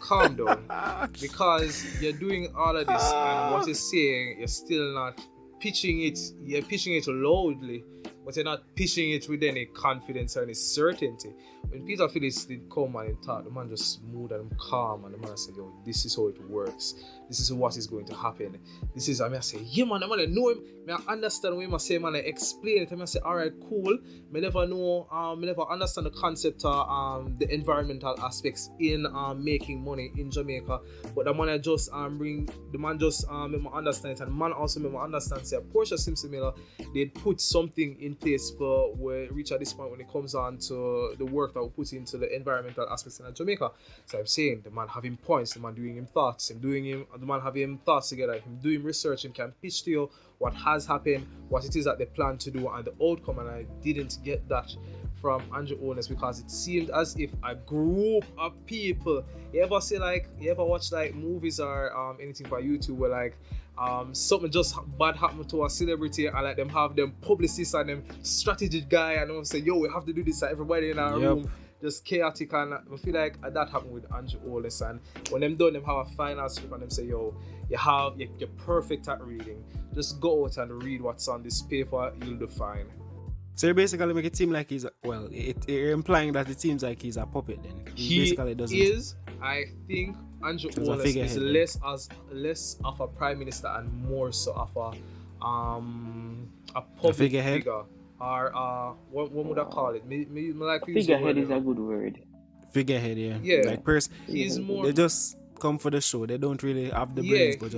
calm down, because you're doing all of this and what you're saying you're still not pitching it. You're pitching it loudly, but you're not pitching it with any confidence or any certainty. When Peter Phillips did come and talk, the man just smooth and calm, and the man said, yo, this is how it works. This is what is going to happen. This is, I say, yeah, man, I know him. I understand what I say, man. I explain it. I say, all right, cool. I never know, I never understand the concept of the environmental aspects in making money in Jamaica. But the man just make me understand it. And the man also make me understand, say, Portia Simpson Miller, they put something in place for where it reach at this point when it comes on to the work that we put into the environmental aspects in Jamaica. So I'm saying the man having points, the man doing him thoughts, the man having thoughts together, him doing research, and can pitch to you what has happened, what it is that they plan to do, and the outcome. And I didn't get that from Andrew Onis because it seemed as if a group of people. You ever watch like movies or anything by YouTube where like something just bad happened to a celebrity and like them have them publicists and them strategy guy and them say, yo, we have to do this, and everybody in our room just chaotic. And I feel like that happened with Andrew Olis, and when them done, them have a final script and them say, yo, you're perfect at reading, just go out and read what's on this paper, you'll do fine. So you basically make it seem like you're implying that it seems like he's a puppet then. I think Andrew Olis is less of a prime minister and more so of a public figure. Or what would I call it? Me like figurehead is a good word. Figurehead, yeah. Yeah. Like he's more. They just come for the show. They don't really have the brains, but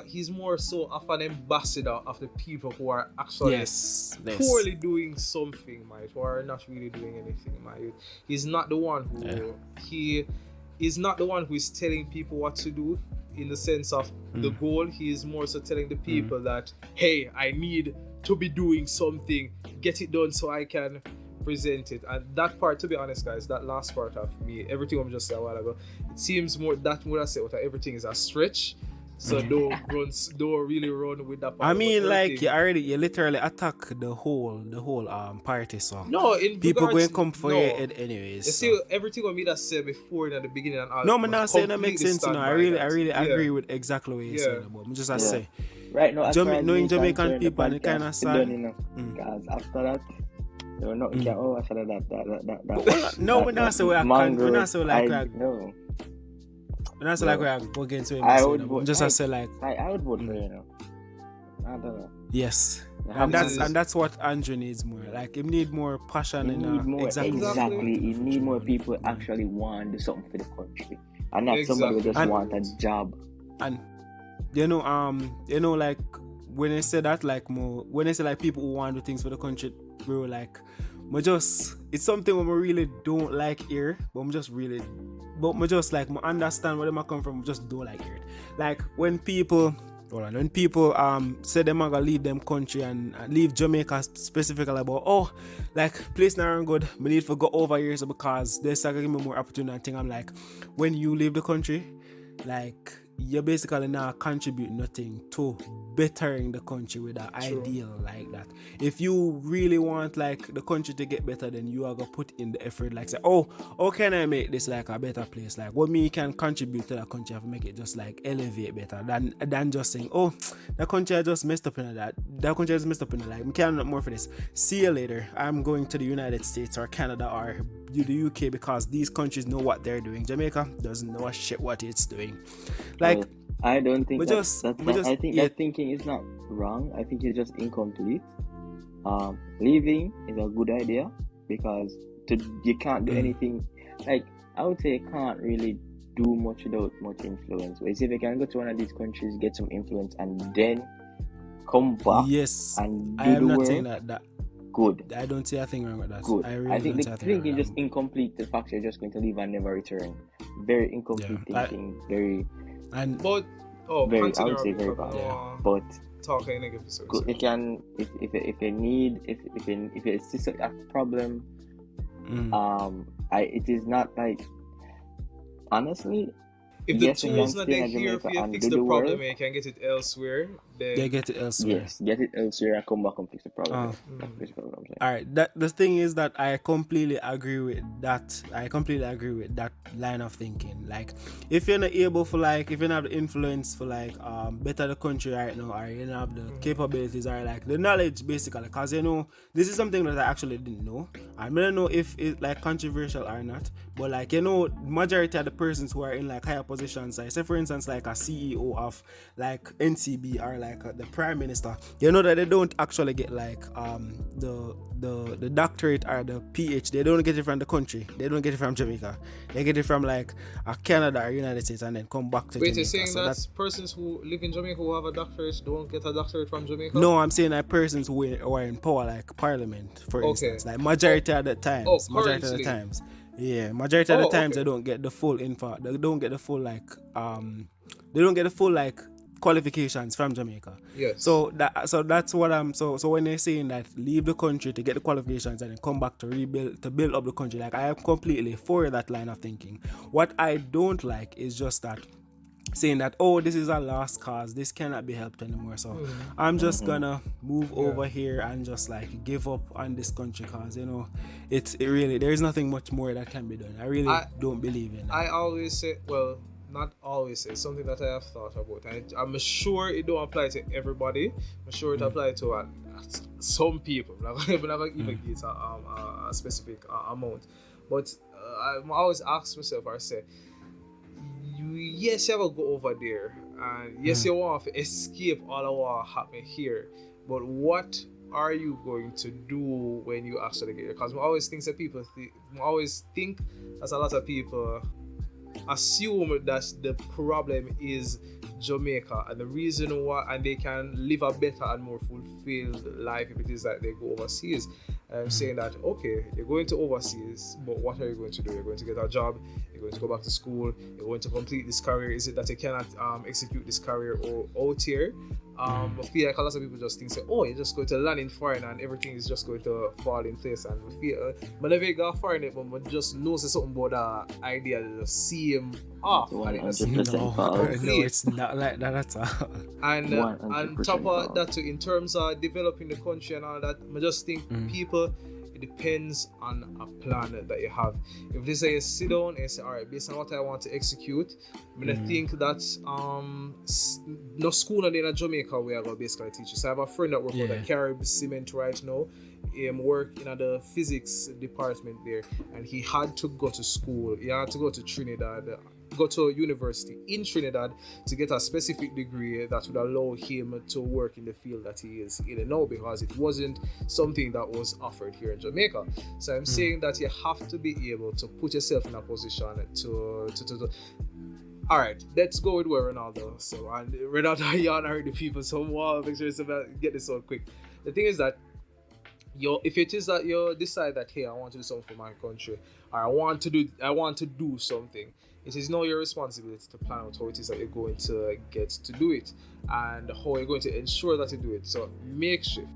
he's more so of an ambassador of the people who are actually poorly doing something, mate, who are not really doing anything, mate. He's not the one who he is not the one who is telling people what to do in the sense of the goal. He is more so telling the people that, hey, I need to be doing something, get it done so I can present it. And that part, to be honest, guys, that last part of me, everything I'm just saying a while ago, it seems more that what I say, that everything is a stretch. So don't really run with that part. I mean, like you literally attack the whole party song. No, in people going to come for your head anyways. You see, everything what me that said before in the beginning and all. No, I'm not saying that makes sense. I really agree with exactly what you're saying about. I'm just say. Right now, knowing Jamaican people and it kind of sad. Because after that, there were nothing can after that. No, we're not so like no. We're not so like we're going to him. I would vote. Just say like I would vote for you know. I don't know. Yes. Yeah, And that's what Andrew needs more. Like, he need more passion You need more. Exactly. You need more people actually want to do something for the country, and not somebody who just want a job. And like when I say that, like more when I say like people who want to do things for the country, bro, like it's something when we really don't like here, but I understand where they come from, just don't like it. Like when people say them are gonna leave them country and leave Jamaica specifically about like place now and good, we need to go over here so because they start giving me more opportunity and thing. I'm like, when you leave the country, like you basically not contribute nothing to bettering the country with an ideal like that. If you really want like the country to get better, then you are gonna put in the effort, like say, how can I make this like a better place? Like what me can contribute to the country to make it just like elevate better than just saying, the country I just messed up in that country has messed up in like, we cannot more for this. See you later. I'm going to the United States or Canada or the UK because these countries know what they're doing. Jamaica doesn't know shit what it's doing. Like I don't think I think that thinking is not wrong. I think it's just incomplete. Leaving is a good idea because you can't do anything. Like I would say, you can't really do much without much influence. But if you can go to one of these countries, get some influence, and then come back. Yes, and do I am the not work, saying that. Good. I don't see a thing wrong with that. Good. I think the thinking is just wrong. incomplete. The fact you're just going to leave and never return. Very incomplete thinking. Very. And but very, I would say very bad. But talking negative. You can if you need if it's a problem. It is not like honestly. If the tool's not there here for you to fix the problem, you can get it elsewhere. Then get it elsewhere. Yes, get it elsewhere and come back and fix the problem. That's basically what I'm saying. Alright, the thing is that I completely agree with that. Line of thinking. Like, if you're not able for like, if you don't have the influence for like better the country right now, or you don't have the capabilities or like the knowledge basically, because this is something that I actually didn't know. I don't know if it's like controversial or not, but like majority of the persons who are in like higher positions, like say for instance like a CEO of like NCB or like the Prime Minister, that they don't actually get like the doctorate or the PhD. They don't get it from the country. They don't get it from Jamaica. They get it from like Canada or United States and then come back to Jamaica. Wait, you're saying that persons who live in Jamaica who have a doctorate don't get a doctorate from Jamaica? No, I'm saying that persons who are in power, like Parliament, for instance, like majority of the times. Yeah, majority of the times they don't get the full info. They don't get the full like qualifications from Jamaica. Yes. So that's what I'm so when they're saying that leave the country to get the qualifications and then come back to build up the country, like I am completely for that line of thinking. What I don't like is just that saying that this is a lost cause, this cannot be helped anymore, so I'm just gonna move over here and just like give up on this country because it really there is nothing much more that can be done. I don't believe in that. I always say, well, not always say, something that I have thought about, and I'm sure it don't apply to everybody. I'm sure it applies to some people. I'm not even give a specific amount, but I'm always ask myself or say, yes, you have to go over there, and yes, you want to escape all of what happened here, but what are you going to do when you actually get here? Because I always think that people think as a lot of people assume that the problem is Jamaica and the reason why, and they can live a better and more fulfilled life if it is that they go overseas. I'm saying that, okay, you're going to overseas, but what are you going to do? You're going to get a job, you're going to go back to school, you're going to complete this career. Is it that you cannot execute this career or out here? I feel like a lot of people just think, you're just going to land in foreign and everything is just going to fall in place. And we feel, whenever you go foreign, but just know something about that idea that just seem off. No, it's not like that at all. And on top of that, too, in terms of developing the country and all that, I just think people, it depends on a plan that you have. If they say you sit down and say, all right, based on what I want to execute, I think that no school in Jamaica where I go basically teach you. So I have a friend that works at the Carib Cement right now. He work in the physics department there, and he had to go to school. He had to go to Trinidad. go to university in Trinidad to get a specific degree that would allow him to work in the field that he is in now, because it wasn't something that was offered here in Jamaica. So I'm saying that you have to be able to put yourself in a position to all right, let's go with where Ronaldo. So, and Ronaldo, you heard the people, so make sure to get this out quick. The thing is that if it is that you decide that, hey, I want to do something for my country, or I want to do something, it is now your responsibility to plan out how it is that you're going to get to do it and how you're going to ensure that you do it. So makeshift.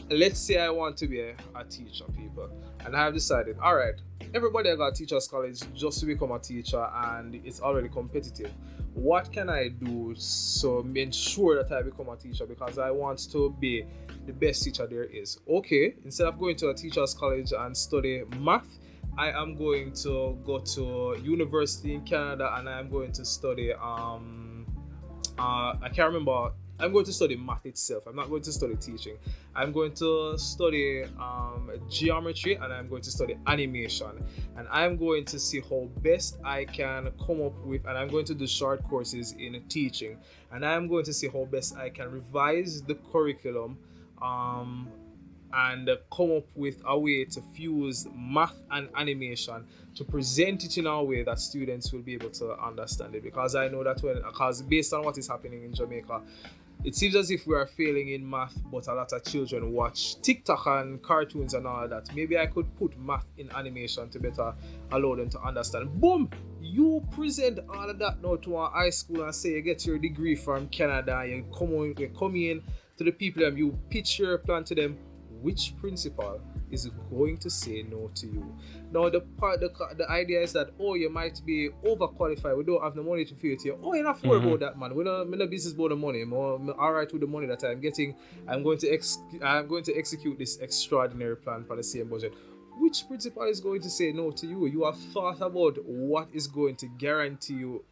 Let's say I want to be a teacher, people, and I have decided, all right, everybody I got teachers college just to become a teacher, and it's already competitive. What can I do to ensure that I become a teacher, because I want to be the best teacher there is? Okay, instead of going to a teachers college and study math, I am going to go to university in Canada, and I am going to study I can't remember. I'm going to study math itself. I'm not going to study teaching. I'm going to study geometry, and I'm going to study animation. And I'm going to see how best I can come up with, and I'm going to do short courses in teaching. And I'm going to see how best I can revise the curriculum and come up with a way to fuse math and animation to present it in a way that students will be able to understand it. Because I know that because based on what is happening in Jamaica, it seems as if we are failing in math, but a lot of children watch TikTok and cartoons and all of that. Maybe I could put math in animation to better allow them to understand. Boom! You present all of that now to a high school and say you get your degree from Canada, you come in to the people and you pitch your plan to them. Which principal is going to say no to you? Now the idea is that, oh, you might be overqualified, we don't have the money to pay it here. Oh, you're not worried about that, man. We're not business about the money. I'm all right with the money that I'm getting. I'm going to execute this extraordinary plan for the same budget. Which principal is going to say no to you? You have thought about what is going to guarantee you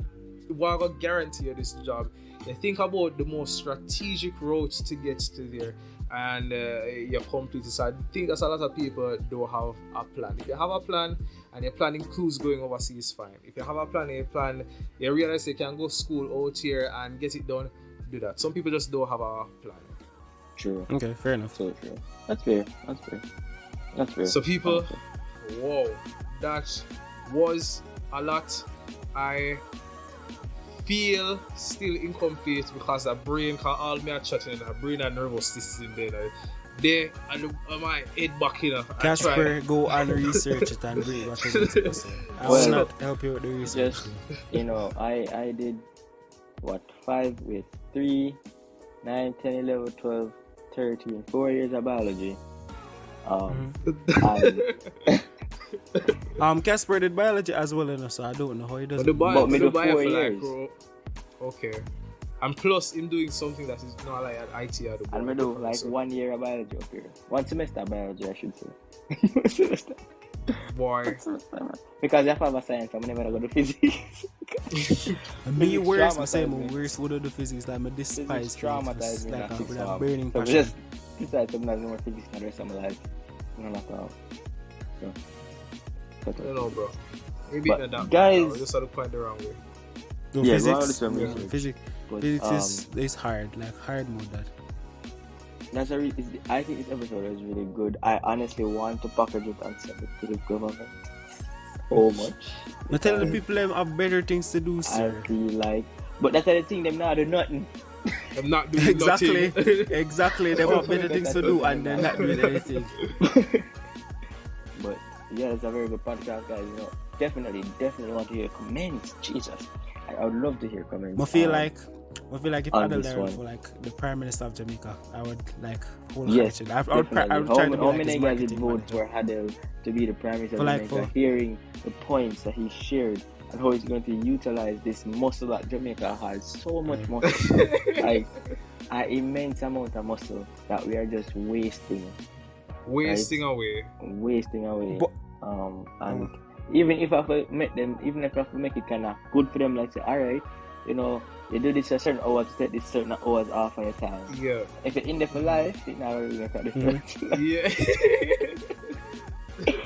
this job. You think about the most strategic routes to get to there, and you complete it. So I think that's a lot of people don't have a plan. If you have a plan and your plan includes going overseas, fine. If you have a plan and you realize you can go school out here and get it done, do that. Some people just don't have a plan. True. Okay, fair enough. So true. That's fair. So people, whoa, that was a lot. I feel still incomplete because the brain can all me chatting, the brain and nervous system there and my head back in. CrSquared, go and research it and bring back it. I will not help you with the research. Just, I did 3, 9, 10, 11, 12, 13, 4 years of biology. CrSquared did biology as well, so I don't know how he does it. But me do 4 years. Okay. And plus him doing something that is not like at IT at the and me do like 1 year of biology up here. 1 semester of biology, I should say. Boy. Because if I have a science, I'm never going to do physics. Me worse, I say my worst would do physics, like I despise traumatized me. Like a burning so passion. just decide to not more physics for the rest of my life. No, not at all. So. I don't know, bro. Maybe But in that guys, I just had to point the wrong way. No, Yeah, physics but, is hard, like hard mode that. I think this episode is really good. I honestly want to package it and send it to the government so much. But tell the people them have better things to do, sir. I feel like, but that's the thing, them not do nothing. I'm not doing Exactly, nothing. exactly. They have better things to do and they're not doing anything. But yeah, it's a very good podcast, guys. Definitely want to hear comments. Jesus, I would love to hear comments. I feel like if I this had learned one. for like the Prime Minister of Jamaica, I would like hold Yes, I would try to be how like many his guys did marketing vote manager. for Hadel to be the Prime Minister of For Jamaica? Hearing the points that he shared and how he's going to utilize this muscle that Jamaica has. So much muscle, like an immense amount of muscle that we are just wasting away. But- And even if I have to make them, even if I have to make it kind of good for them, like say, all right, you do this a certain hour to take this certain hours off of your time. Yeah. If you're in there for life, it not really make a difference. Yeah.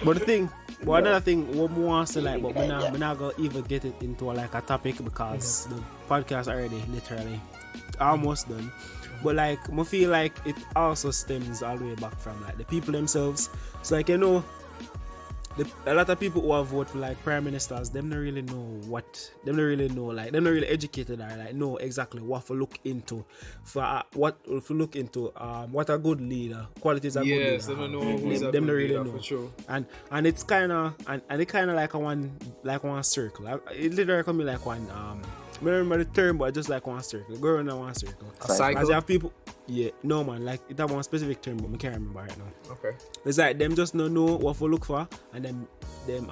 But the But another thing, what more wants to like, but we're not gonna even get it into like a topic because the podcast already literally almost done. But like, I feel like it also stems all the way back from like the people themselves. So like, you know, a lot of people who have voted for like prime ministers, them don't really know they're not really educated or like know exactly what to look into what a good leader, qualities a good leader. Yes, they don't know who's a good leader for sure. And it's kind of like one circle. It literally can be like one I don't remember the term, but just like one circle. Go around one circle. A cycle? As you have people, no man, like it have one specific term, but I can't remember right now. Okay. It's like them just don't know what to look for, and then them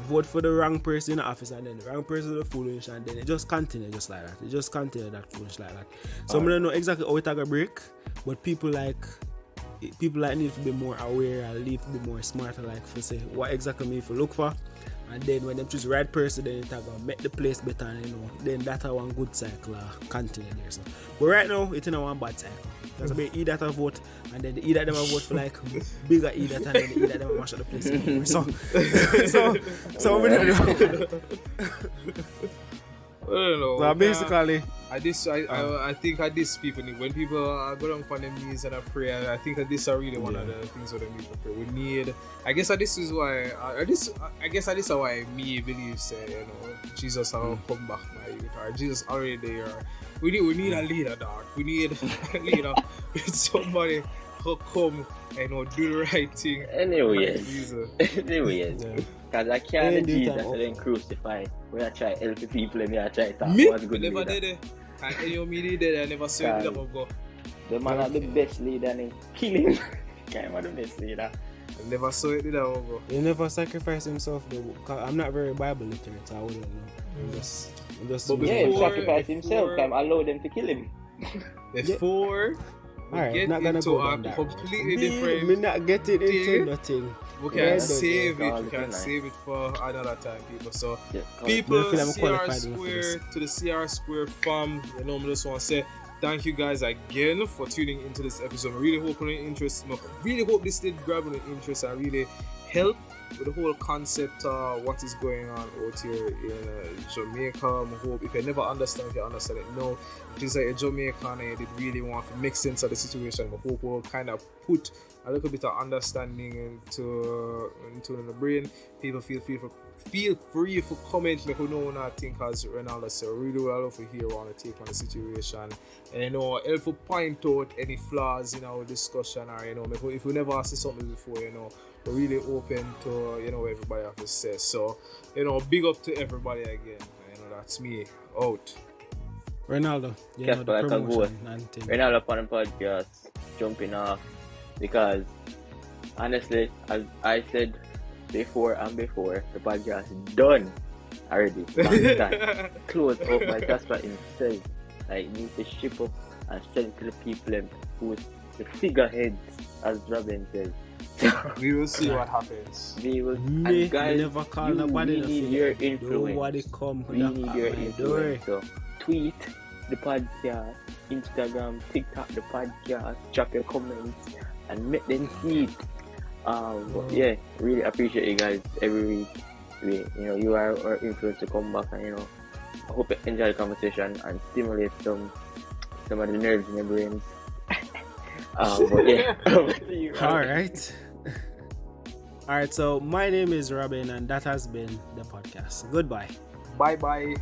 vote for the wrong person in the office, and then the wrong person the foolish, and then it just continue just like that. It just continue that foolish like that. So I don't know exactly how it gonna break, but people like need to be more aware and need to be more smarter, like for say what exactly me to look for. And then when them choose the right person, then it's gonna make the place better, and you know, then that's one good cycle continue there. So, but right now it's in a one bad cycle. Because I E that I vote, and then the E that them I vote for like bigger E that, and then the E that them I mash up the place anymore. So we don't know. I don't know. So basically, I think at this people need, when people go down on their knees and pray, I think that this are really one of the things that they need to pray. We need. I guess that this is why. I guess that this is why me believe say, you know, Jesus will come back, my youth, or Jesus already there. We need a leader, dog. We need a leader with somebody who come and do the right thing. Anyways. Because I can't do Jesus and then crucify. We are trying to help the people and we are trying to talk me? What's good Never leader. did it. And you me did it, I never saw it never go. The man are the best leader and they kill him. Can't the best leader. I never saw it did I go. He never sacrificed himself though. I'm not very Bible literate, so I wouldn't know. I'm just but he sacrificed himself. Time allow them to kill him. Before Alright, not gonna into go a down that. completely different. Me not getting into nothing. We can save it. We can save it for another time, people. So, people, CrSquared to the CrSquared fam. You know, I just want to say thank you guys again for tuning into this episode. I really hope you're interested. I really hope this did grab your interest and really help with the whole concept what is going on out here in Jamaica. I hope if you never understand, if you understand it now, if it's like a Jamaican and you did really want to make sense of the situation, I hope we'll kind of put a little bit of understanding into the brain. People feel free for comment, make you know what I think, as Ronaldo said, really well to hear what to take on the situation, and you know, help to point out any flaws in our discussion, or you know, if we never see something before, you know, we're really open to, you know, everybody have to say. So, you know, big up to everybody again. You know, that's me out. Ronaldo, you know, the promotion and thing. Ronaldo upon the podcast, jumping off, because honestly, as I said before, the podcast is done already. Long time. Close up by Jasper himself. Like, need to ship up and send to the people who the figureheads, as Robin says. We will see what happens. We will. Me, and guys, never call nobody. We need your influence. Nobody come. We need your influence. So tweet the podcast, Instagram, TikTok the podcast, drop your comments and make them see it. Yeah, really appreciate you guys every week. You know, you are our influence to come back, and you know, I hope you enjoy the conversation and stimulate some of the nerves in your brains. But yeah. All right, so my name is Robin, and that has been the podcast. Goodbye. Bye. Bye.